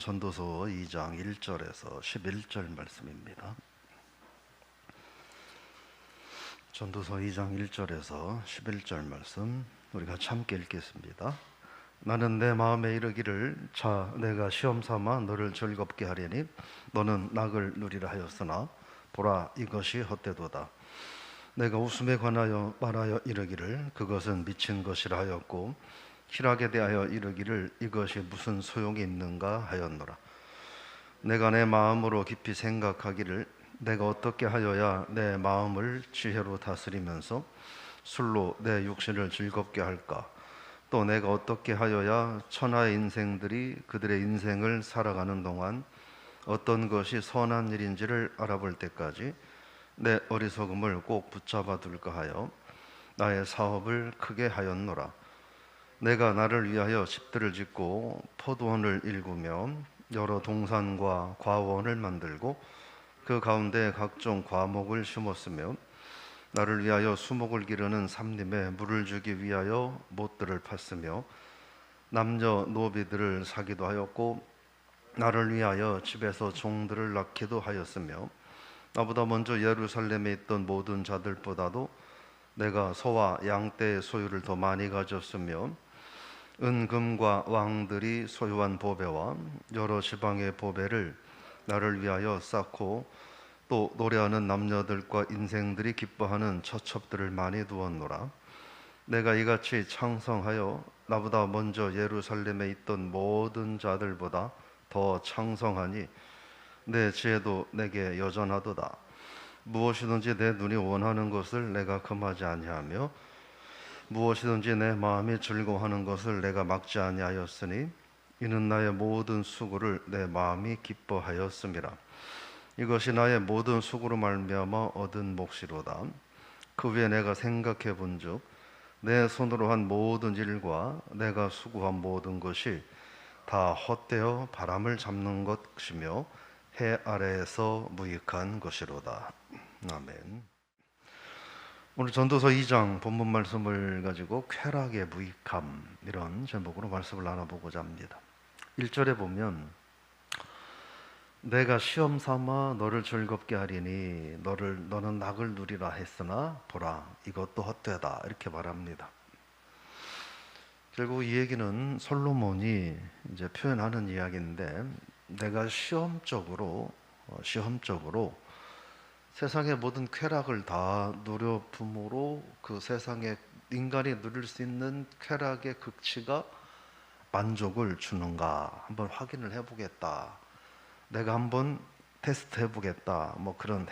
전도서 2장 1절에서 11절 말씀입니다. 전도서 2장 1절에서 11절 말씀 우리가 함께 읽겠습니다. 나는 내 마음에 이르기를 자 내가 시험 삼아 너를 즐겁게 하려니 너는 낙을 누리라 하였으나 보라 이것이 헛되도다. 내가 웃음에 관하여 말하여 이르기를 그것은 미친 것이라 하였고 희락에 대하여 이르기를 이것이 무슨 소용이 있는가 하였노라. 내가 내 마음으로 깊이 생각하기를 내가 어떻게 하여야 내 마음을 지혜로 다스리면서 술로 내 육신을 즐겁게 할까? 또 내가 어떻게 하여야 천하의 인생들이 그들의 인생을 살아가는 동안 어떤 것이 선한 일인지를 알아볼 때까지 내 어리석음을 꼭 붙잡아 둘까 하여 나의 사업을 크게 하였노라. 내가 나를 위하여 집들을 짓고 포도원을 일구며 여러 동산과 과원을 만들고 그 가운데 각종 과목을 심었으며 나를 위하여 수목을 기르는 삼림에 물을 주기 위하여 못들을 팠으며 남녀 노비들을 사기도 하였고 나를 위하여 집에서 종들을 낳기도 하였으며 나보다 먼저 예루살렘에 있던 모든 자들보다도 내가 소와 양떼의 소유를 더 많이 가졌으며 은금과 왕들이 소유한 보배와 여러 지방의 보배를 나를 위하여 쌓고 또 노래하는 남녀들과 인생들이 기뻐하는 처첩들을 많이 두었노라. 내가 이같이 창성하여 나보다 먼저 예루살렘에 있던 모든 자들보다 더 창성하니 내 지혜도 내게 여전하도다. 무엇이든지 내 눈이 원하는 것을 내가 금하지 아니하며 무엇이든지 내 마음이 즐거워하는 것을 내가 막지 아니하였으니 이는 나의 모든 수고를 내 마음이 기뻐하였음이라. 이것이 나의 모든 수고로 말미암아 얻은 몫이로다. 그 위에 내가 생각해 본즉 내 손으로 한 모든 일과 내가 수고한 모든 것이 다 헛되어 바람을 잡는 것이며 해 아래에서 무익한 것이로다. 아멘. 오늘 전도서 2장 본문 말씀을 가지고 쾌락의 무익함 이런 제목으로 말씀을 나눠보고자 합니다. 1절에 보면 내가 시험 삼아 너를 즐겁게 하리니 너는 낙을 누리라 했으나 보라 이것도 헛되다 이렇게 말합니다. 결국 이 얘기는 솔로몬이 이제 표현하는 이야기인데 내가 시험적으로 세상의 모든 쾌락을 다 누려품으로 그 세상에 인간이 누릴 수 있는 쾌락의 극치가 만족을 주는가 한번 확인을 해보겠다. 내가 한번 테스트 해보겠다.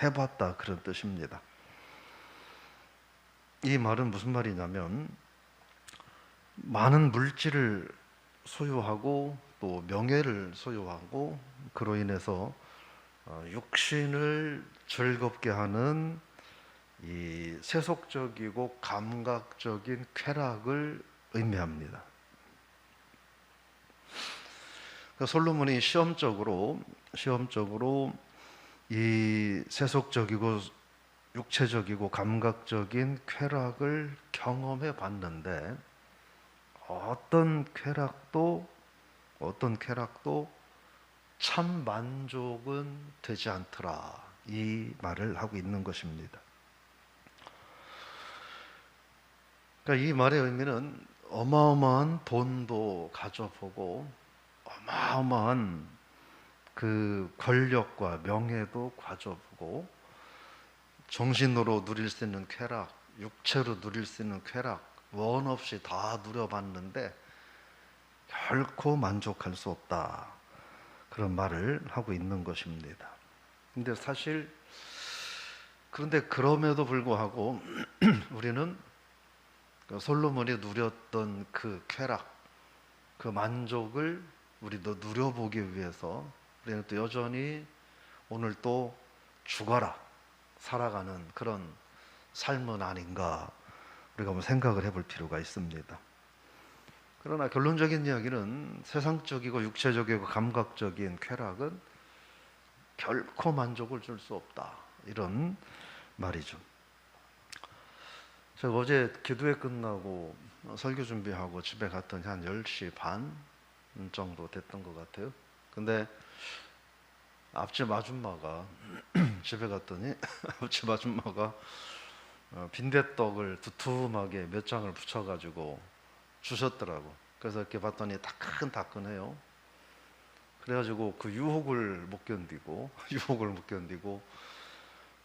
해봤다 그런 뜻입니다. 이 말은 무슨 말이냐면 많은 물질을 소유하고 또 명예를 소유하고 그로 인해서 육신을 즐겁게 하는 이 세속적이고 감각적인 쾌락을 의미합니다. 그러니까 솔로몬이 시험적으로 이 세속적이고 육체적이고 감각적인 쾌락을 경험해 봤는데 어떤 쾌락도 참 만족은 되지 않더라. 이 말을 하고 있는 것입니다. 그러니까 이 말의 의미는 어마어마한 돈도 가져보고 어마어마한 그 권력과 명예도 가져보고 정신으로 누릴 수 있는 쾌락, 육체로 누릴 수 있는 쾌락 원 없이 다 누려봤는데 결코 만족할 수 없다. 그런 말을 하고 있는 것입니다. 근데 사실 그런데 그럼에도 불구하고 우리는 솔로몬이 누렸던 그 쾌락, 그 만족을 우리도 누려보기 위해서 우리는 또 여전히 오늘 또 죽어라 살아가는 그런 삶은 아닌가 우리가 한번 생각을 해볼 필요가 있습니다. 그러나 결론적인 이야기는 세상적이고 육체적이고 감각적인 쾌락은 결코 만족을 줄 수 없다. 이런 말이죠. 제가 어제 기도회 끝나고 설교 준비하고 집에 갔더니 한 10시 반 정도 됐던 것 같아요. 근데 앞집 아줌마가 집에 갔더니 앞집 아줌마가 빈대떡을 두툼하게 몇 장을 붙여가지고 주셨더라고. 그래서 이렇게 봤더니 따끈따끈해요. 그래가지고 그 유혹을 못 견디고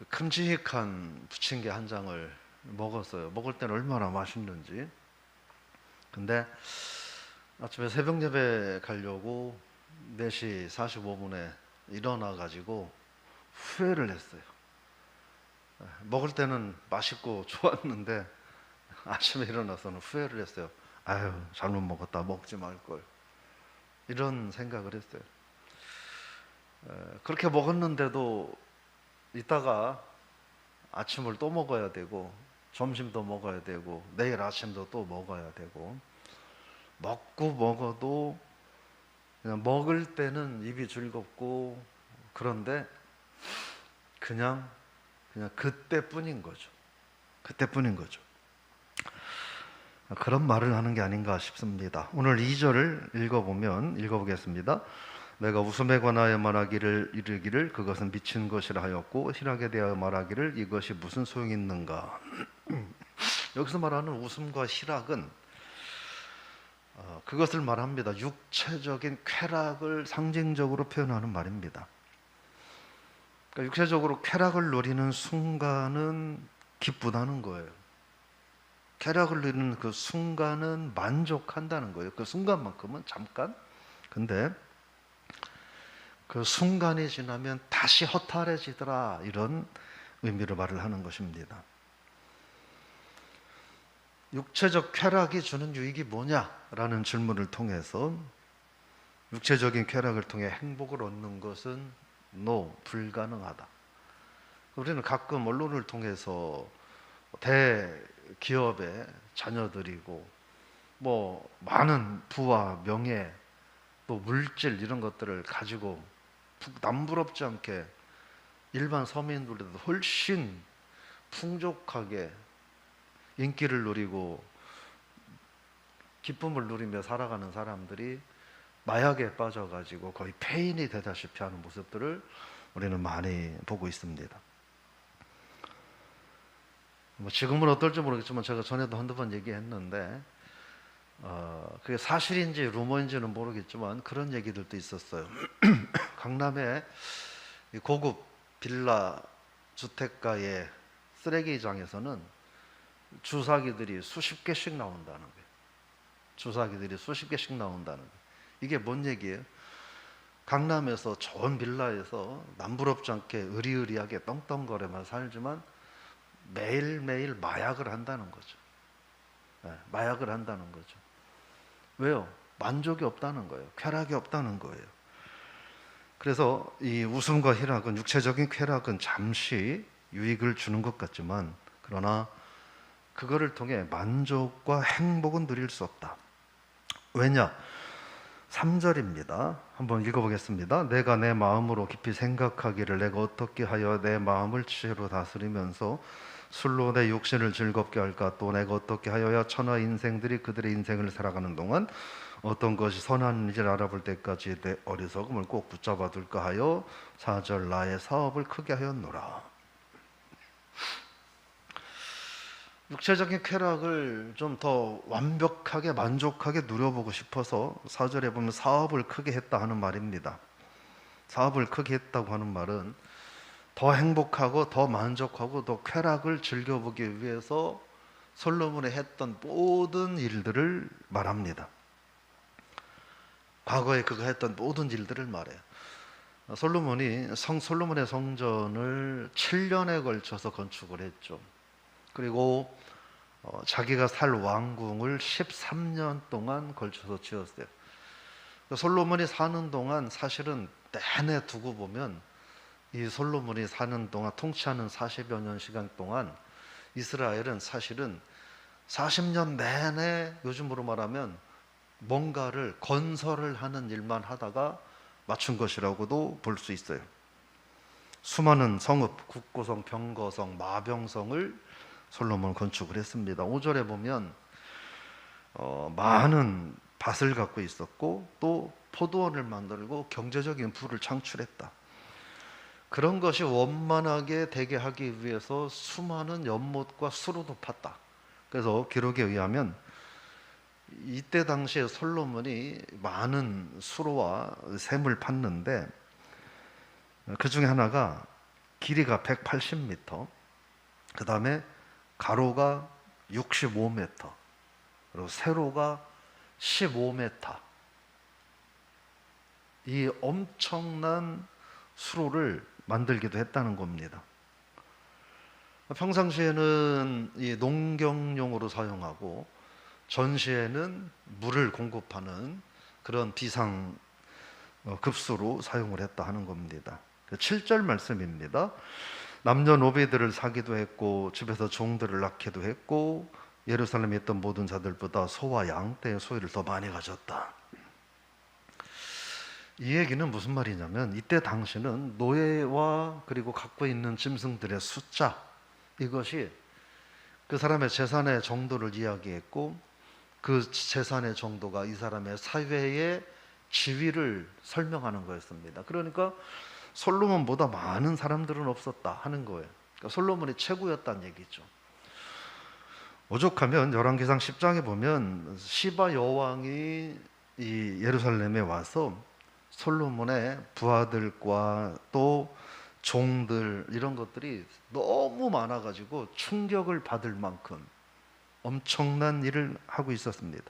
큼직한 부침개 한 장을 먹었어요. 먹을 때는 얼마나 맛있는지. 근데 아침에 새벽 예배 가려고 4시 45분에 일어나가지고 후회를 했어요. 먹을 때는 맛있고 좋았는데 아침에 일어나서는 후회를 했어요. 아유, 잘못 먹었다, 먹지 말걸, 이런 생각을 했어요. 그렇게 먹었는데도 이따가 아침을 또 먹어야 되고 점심도 먹어야 되고 내일 아침도 또 먹어야 되고, 먹고 먹어도 그냥 먹을 때는 입이 즐겁고, 그런데 그냥 그때뿐인 거죠. 그런 말을 하는 게 아닌가 싶습니다. 오늘 2절을 읽어보겠습니다. 내가 웃음에 관하여 말하기를 이르기를 그것은 미친 것이라 하였고 희락에 대하여 말하기를 이것이 무슨 소용이 있는가. 여기서 말하는 웃음과 희락은 그것을 말합니다. 육체적인 쾌락을 상징적으로 표현하는 말입니다. 그러니까 육체적으로 쾌락을 누리는 순간은 기쁘다는 거예요. 쾌락을 누리는 그 순간은 만족한다는 거예요. 그 순간만큼은 잠깐. 근데 그 순간이 지나면 다시 허탈해지더라, 이런 의미로 말을 하는 것입니다. 육체적 쾌락이 주는 유익이 뭐냐라는 질문을 통해서 육체적인 쾌락을 통해 행복을 얻는 것은 불가능하다. 우리는 가끔 언론을 통해서 대기업의 자녀들이고 많은 부와 명예 또 물질 이런 것들을 가지고 남부럽지 않게 일반 서민들보다 훨씬 풍족하게 인기를 누리고 기쁨을 누리며 살아가는 사람들이 마약에 빠져가지고 거의 폐인이 되다시피 하는 모습들을 우리는 많이 보고 있습니다. 지금은 어떨지 모르겠지만 제가 전에도 한두 번 얘기했는데 그게 사실인지 루머인지는 모르겠지만 그런 얘기들도 있었어요. 강남의 고급 빌라 주택가의 쓰레기장에서는 주사기들이 수십 개씩 나온다는 거예요. 이게 뭔 얘기예요? 강남에서 좋은 빌라에서 남부럽지 않게 의리의리하게 떵떵거리며 살지만 매일매일 마약을 한다는 거죠. 마약을 한다는 거죠. 왜요? 만족이 없다는 거예요. 쾌락이 없다는 거예요. 그래서 이 웃음과 희락은, 육체적인 쾌락은 잠시 유익을 주는 것 같지만 그러나 그거를 통해 만족과 행복은 누릴 수 없다. 왜냐? 3절입니다. 한번 읽어보겠습니다. 내가 내 마음으로 깊이 생각하기를 내가 어떻게 하여 내 마음을 지혜로 다스리면서 술로 내 육신을 즐겁게 할까? 또 내가 어떻게 하여야 천하 인생들이 그들의 인생을 살아가는 동안 어떤 것이 선한지를 알아볼 때까지 내 어리석음을 꼭 붙잡아 둘까 하여 4절 나의 사업을 크게 하였노라. 육체적인 쾌락을 좀 더 완벽하게 만족하게 누려보고 싶어서 4절에 보면 사업을 크게 했다 하는 말입니다. 사업을 크게 했다고 하는 말은 더 행복하고 더 만족하고 더 쾌락을 즐겨보기 위해서 솔로몬이 했던 모든 일들을 말합니다. 과거에 그가 했던 모든 일들을 말해요. 솔로몬의 성전을 7년에 걸쳐서 건축을 했죠. 그리고 자기가 살 왕궁을 13년 동안 걸쳐서 지었어요. 솔로몬이 사는 동안 사실은 내내 두고 보면 이 솔로몬이 사는 동안 통치하는 40여 년 시간 동안 이스라엘은 사실은 40년 내내 요즘으로 말하면 뭔가를 건설을 하는 일만 하다가 맞춘 것이라고도 볼 수 있어요. 수많은 성읍, 국고성, 병거성, 마병성을 솔로몬 건축을 했습니다. 5절에 보면 많은 밭을 갖고 있었고 또 포도원을 만들고 경제적인 부를 창출했다. 그런 것이 원만하게 되게 하기 위해서 수많은 연못과 수로도 팠다. 그래서 기록에 의하면 이때 당시에 솔로몬이 많은 수로와 샘을 팠는데 그 중에 하나가 길이가 180m, 그 다음에 가로가 65m, 그리고 세로가 15m. 이 엄청난 수로를 만들기도 했다는 겁니다. 평상시에는 이 농경용으로 사용하고 전시에는 물을 공급하는 그런 비상 급수로 사용을 했다 하는 겁니다. 7절 말씀입니다. 남녀노비들을 사기도 했고 집에서 종들을 낳기도 했고 예루살렘에 있던 모든 자들보다 소와 양 떼의 소유를 더 많이 가졌다. 이 얘기는 무슨 말이냐면 이때 당시는 노예와 그리고 갖고 있는 짐승들의 숫자, 이것이 그 사람의 재산의 정도를 이야기했고 그 재산의 정도가 이 사람의 사회의 지위를 설명하는 거였습니다. 그러니까 솔로몬보다 많은 사람들은 없었다 하는 거예요. 그러니까 솔로몬이 최고였다는 얘기죠. 오죽하면 열왕기상 10장에 보면 시바 여왕이 이 예루살렘에 와서 솔로몬의 부하들과 또 종들 이런 것들이 너무 많아가지고 충격을 받을 만큼 엄청난 일을 하고 있었습니다.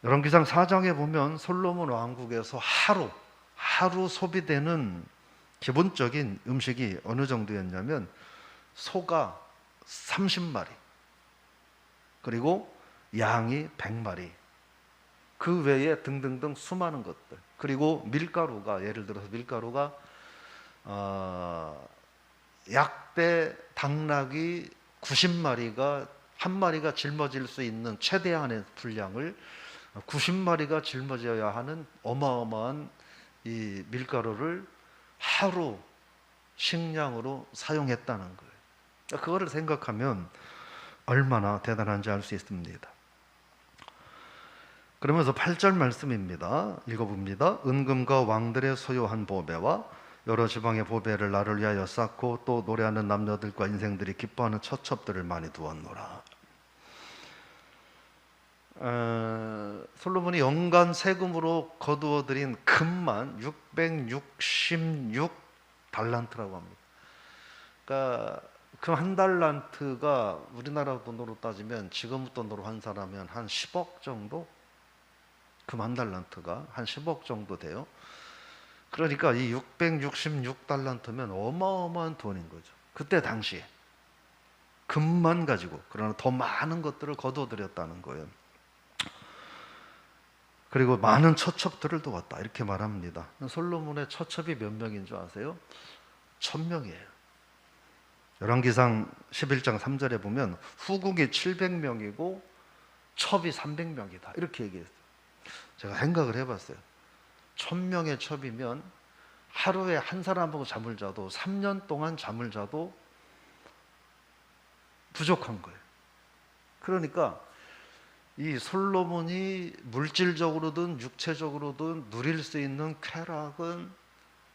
열왕기상 4장에 보면 솔로몬 왕국에서 하루 소비되는 기본적인 음식이 어느 정도였냐면 소가 30마리, 그리고 양이 100마리, 그 외에 등등등 수많은 것들, 그리고 밀가루가, 예를 들어서 밀가루가 약대 당나귀 90마리가 한 마리가 짊어질 수 있는 최대한의 분량을 90마리가 짊어져야 하는 어마어마한 이 밀가루를 하루 식량으로 사용했다는 거예요. 그거를 생각하면 얼마나 대단한지 알 수 있습니다. 그러면서 8절 말씀입니다. 읽어봅니다. 은금과 왕들의 소유한 보배와 여러 지방의 보배를 나를 위하여 쌓고 또 노래하는 남녀들과 인생들이 기뻐하는 처첩들을 많이 두었노라. 솔로몬이 연간 세금으로 거두어들인 금만 666 달란트라고 합니다. 그러니까 금 한 달란트가 우리나라 돈으로 따지면 지금 돈으로 환산하면 한 10억 정도? 금 한 달란트가 한 10억 정도 돼요. 그러니까 이 666달란트면 어마어마한 돈인 거죠. 그때 당시에 금만 가지고, 그러나 더 많은 것들을 거둬들였다는 거예요. 그리고 많은 처첩들을 두었다 이렇게 말합니다. 솔로몬의 처첩이 몇 명인 줄 아세요? 1000명이에요. 열왕기상 11장 3절에 보면 후궁이 700명이고 첩이 300명이다 이렇게 얘기했어요. 제가 생각을 해봤어요. 1000명의 첩이면 하루에 한 사람하고 잠을 자도 3년 동안 잠을 자도 부족한 거예요. 그러니까 이 솔로몬이 물질적으로든 육체적으로든 누릴 수 있는 쾌락은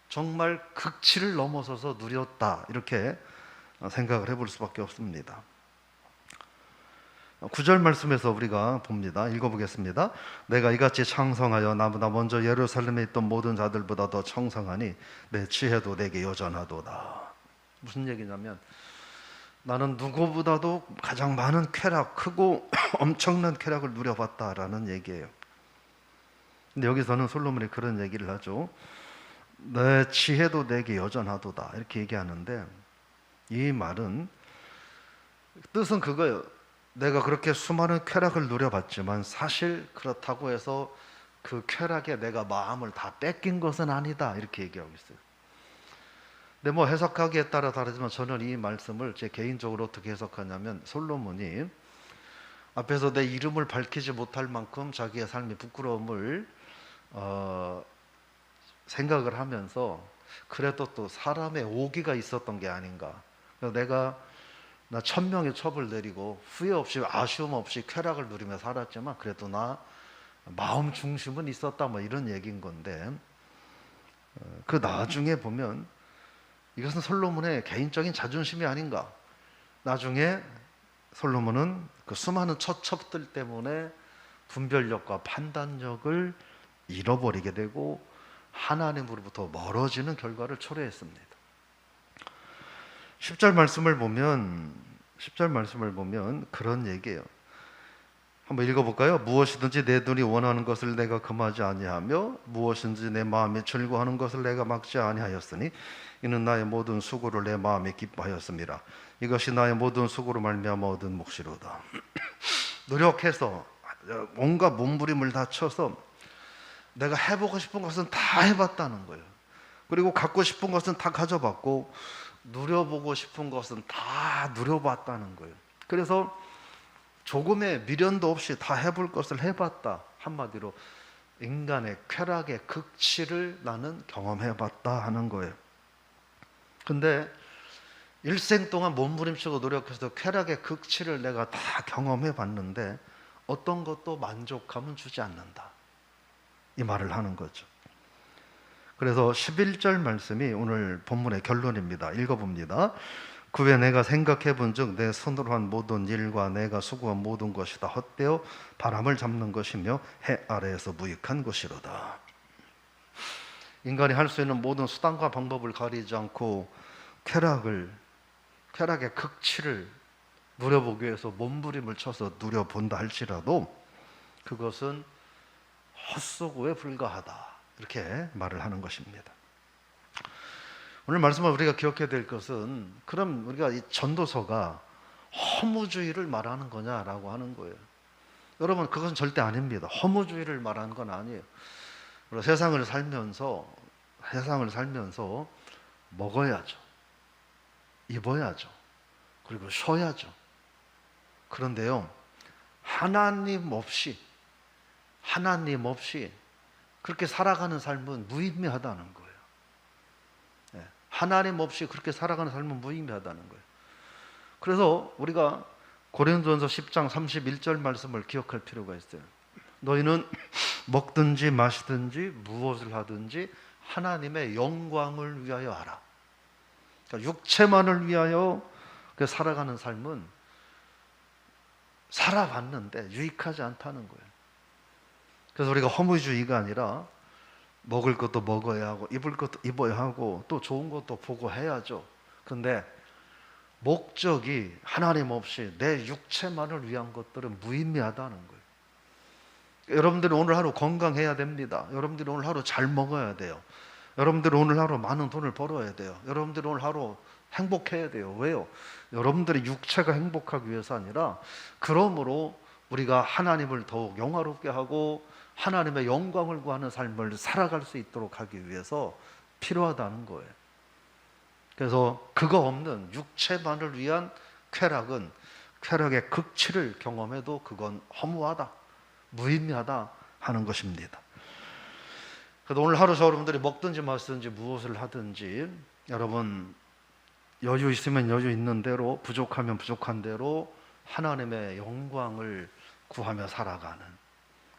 정말 극치를 넘어서서 누렸다 이렇게 생각을 해볼 수밖에 없습니다. 9절 말씀에서 우리가 봅니다. 읽어보겠습니다. 내가 이같이 창성하여 나보다 먼저 예루살렘에 있던 모든 자들보다 더 청성하니 내 지혜도 내게 여전하도다. 무슨 얘기냐면 나는 누구보다도 가장 많은 쾌락, 크고 엄청난 쾌락을 누려봤다라는 얘기예요. 근데 여기서는 솔로몬이 그런 얘기를 하죠. 내 지혜도 내게 여전하도다 이렇게 얘기하는데, 이 말은 뜻은 그거예요. 내가 그렇게 수많은 쾌락을 누려봤지만 사실 그렇다고 해서 그 쾌락에 내가 마음을 다 뺏긴 것은 아니다 이렇게 얘기하고 있어요. 근데 뭐 해석하기에 따라 다르지만 저는 이 말씀을 제 개인적으로 어떻게 해석하냐면, 솔로몬이 앞에서 내 이름을 밝히지 못할 만큼 자기의 삶의 부끄러움을 생각을 하면서 그래도 또 사람의 오기가 있었던 게 아닌가. 내가 1000명의 첩을 내리고 후회 없이 아쉬움 없이 쾌락을 누리며 살았지만 그래도 나 마음 중심은 있었다 뭐 이런 얘기인 건데, 그 나중에 보면 이것은 솔로몬의 개인적인 자존심이 아닌가. 나중에 솔로몬은 그 수많은 처첩들 때문에 분별력과 판단력을 잃어버리게 되고 하나님으로부터 멀어지는 결과를 초래했습니다. 10절 말씀을 보면 그런 얘기예요. 한번 읽어볼까요? 무엇이든지 내 눈이 원하는 것을 내가 금하지 아니하며 무엇인지 내 마음이 즐거워하는 것을 내가 막지 아니하였으니 이는 나의 모든 수고를 내 마음이 기뻐하였습니다. 이것이 나의 모든 수고로 말미암아 얻은 몫이로다. 노력해서 온갖 몸부림을 다 쳐서 내가 해보고 싶은 것은 다 해봤다는 거예요. 그리고 갖고 싶은 것은 다 가져봤고 누려보고 싶은 것은 다 누려봤다는 거예요. 그래서 조금의 미련도 없이 다 해볼 것을 해봤다. 한마디로 인간의 쾌락의 극치를 나는 경험해봤다 하는 거예요. 근데 일생 동안 몸부림치고 노력해서 쾌락의 극치를 내가 다 경험해봤는데 어떤 것도 만족감은 주지 않는다. 이 말을 하는 거죠. 그래서 11절 말씀이 오늘 본문의 결론입니다. 읽어봅니다. 그 후에 내가 생각해 본즉 내 손으로 한 모든 일과 내가 수고한 모든 것이 다 헛되어 바람을 잡는 것이며 해 아래에서 무익한 것이로다. 인간이 할 수 있는 모든 수단과 방법을 가리지 않고 쾌락의 극치를 누려보기 위해서 몸부림을 쳐서 누려본다 할지라도 그것은 헛수고에 불과하다. 이렇게 말을 하는 것입니다. 오늘 말씀을 우리가 기억해야 될 것은 그럼 우리가 이 전도서가 허무주의를 말하는 거냐라고 하는 거예요. 여러분 그것은 절대 아닙니다. 허무주의를 말하는 건 아니에요. 우리가 세상을 살면서 먹어야죠. 입어야죠. 그리고 쉬어야죠. 그런데요, 하나님 없이 그렇게 살아가는 삶은 무의미하다는 거예요. 하나님 없이 그렇게 살아가는 삶은 무의미하다는 거예요. 그래서 우리가 고린도전서 10장 31절 말씀을 기억할 필요가 있어요. 너희는 먹든지 마시든지 무엇을 하든지 하나님의 영광을 위하여 하라. 그러니까 육체만을 위하여 살아가는 삶은 살아봤는데 유익하지 않다는 거예요. 그래서 우리가 허무주의가 아니라 먹을 것도 먹어야 하고 입을 것도 입어야 하고 또 좋은 것도 보고 해야죠. 그런데 목적이 하나님 없이 내 육체만을 위한 것들은 무의미하다는 거예요. 여러분들이 오늘 하루 건강해야 됩니다. 여러분들이 오늘 하루 잘 먹어야 돼요. 여러분들이 오늘 하루 많은 돈을 벌어야 돼요. 여러분들이 오늘 하루 행복해야 돼요. 왜요? 여러분들의 육체가 행복하기 위해서 아니라 그러므로 우리가 하나님을 더욱 영화롭게 하고 하나님의 영광을 구하는 삶을 살아갈 수 있도록 하기 위해서 필요하다는 거예요. 그래서 그거 없는 육체만을 위한 쾌락은 쾌락의 극치를 경험해도 그건 허무하다, 무의미하다 하는 것입니다. 그래서 오늘 하루 여러분들이 먹든지 마시든지 무엇을 하든지 여러분 여유 있으면 여유 있는 대로, 부족하면 부족한 대로 하나님의 영광을 구하며 살아가는,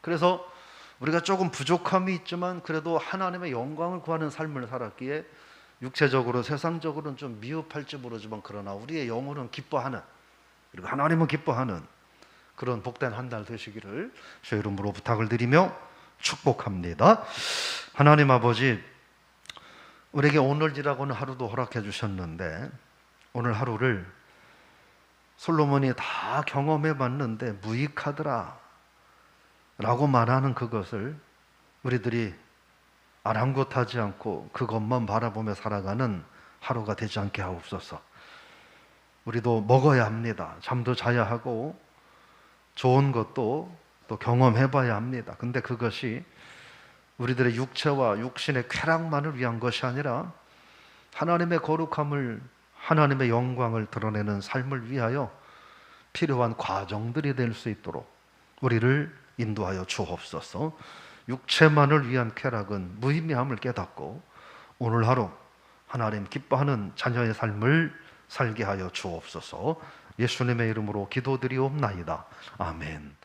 그래서 우리가 조금 부족함이 있지만 그래도 하나님의 영광을 구하는 삶을 살았기에 육체적으로 세상적으로는 좀 미흡할지 모르지만 그러나 우리의 영혼은 기뻐하는, 그리고 하나님은 기뻐하는 그런 복된 한 달 되시기를 제 이름으로 부탁을 드리며 축복합니다. 하나님 아버지, 우리에게 오늘이라고는 하루도 허락해 주셨는데 오늘 하루를 솔로몬이 다 경험해 봤는데 무익하더라 라고 말하는 그것을 우리들이 아랑곳하지 않고 그것만 바라보며 살아가는 하루가 되지 않게 하옵소서. 우리도 먹어야 합니다. 잠도 자야 하고 좋은 것도 또 경험해 봐야 합니다. 근데 그것이 우리들의 육체와 육신의 쾌락만을 위한 것이 아니라 하나님의 거룩함을, 하나님의 영광을 드러내는 삶을 위하여 필요한 과정들이 될 수 있도록 우리를 인도하여 주옵소서. 육체만을 위한 쾌락은 무의미함을 깨닫고 오늘 하루 하나님 기뻐하는 자녀의 삶을 살게 하여 주옵소서. 예수님의 이름으로 기도드리옵나이다. 아멘.